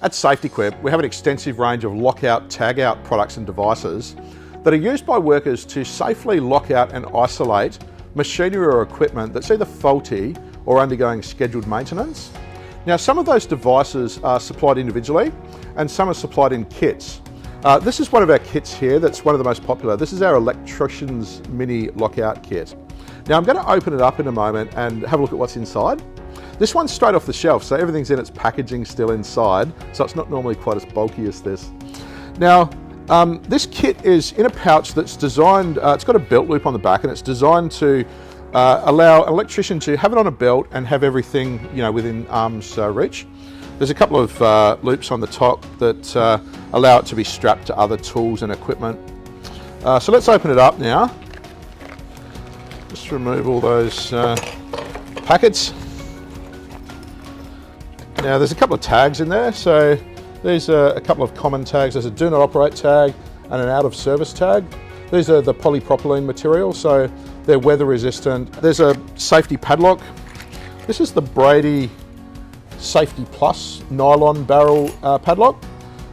At SafetyQuip, we have an extensive range of lockout, tagout products and devices that are used by workers to safely lock out and isolate machinery or equipment that's either faulty or undergoing scheduled maintenance. Now, some of those devices are supplied individually and some are supplied in kits. This is one of our kits here that's one of the most popular. This is our Electricians Mini Lockout Kit. Now, I'm going to open it up in a moment and have a look at what's inside. This one's straight off the shelf, so everything's in its packaging still inside, so it's not normally quite as bulky as this. Now, this kit is in a pouch that's designed, it's got a belt loop on the back, and it's designed to allow an electrician to have it on a belt and have everything, within arm's reach. There's a couple of loops on the top that allow it to be strapped to other tools and equipment. So let's open it up now. Just remove all those packets. Now, there's a couple of tags in there. So these are a couple of common tags. There's a do not operate tag and an out of service tag. These are the polypropylene material, so they're weather resistant. There's a safety padlock. This is the Brady Safety Plus nylon barrel padlock.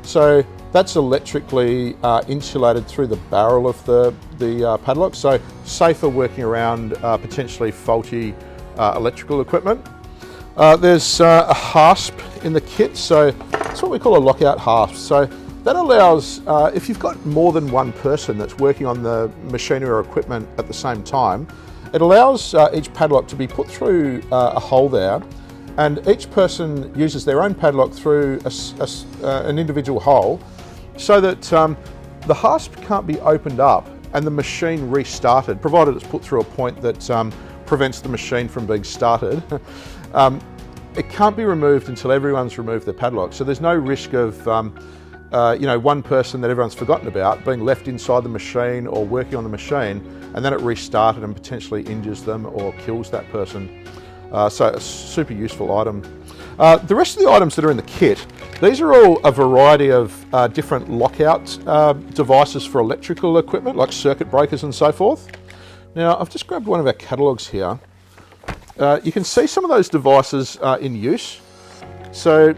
So that's electrically insulated through the barrel of the padlock, so safer working around potentially faulty electrical equipment. There's a hasp in the kit, so it's what we call a lockout hasp. So that allows, if you've got more than one person that's working on the machinery or equipment at the same time, it allows each padlock to be put through a hole there, and each person uses their own padlock through an individual hole, so that the hasp can't be opened up and the machine restarted, provided it's put through a point that prevents the machine from being started. It can't be removed until everyone's removed their padlock. So there's no risk of one person that everyone's forgotten about being left inside the machine or working on the machine, and then it restarted and potentially injures them or kills that person. So it's a super useful item. The rest of the items that are in the kit, these are all a variety of different lockout devices for electrical equipment, like circuit breakers and so forth. Now, I've just grabbed one of our catalogues here. You can see some of those devices in use. So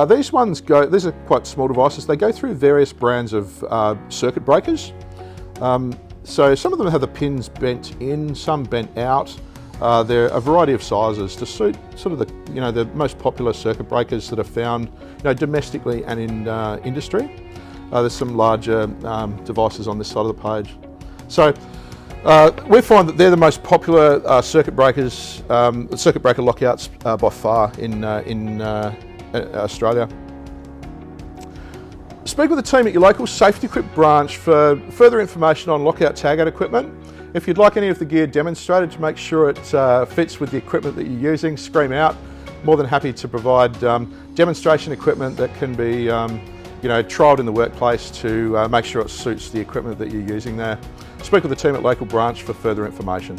these are quite small devices. They go through various brands of circuit breakers. So some of them have the pins bent in, some bent out. There are a variety of sizes to suit sort of the most popular circuit breakers that are found domestically and in industry. There's some larger devices on this side of the page. So we find that they're the most popular circuit breaker lockouts by far in Australia. Speak with the team at your local SafetyQuip branch for further information on lockout tagout equipment. If you'd like any of the gear demonstrated to make sure it fits with the equipment that you're using, scream out. More than happy to provide demonstration equipment that can be trialled in the workplace to make sure it suits the equipment that you're using there. Speak with the team at local branch for further information.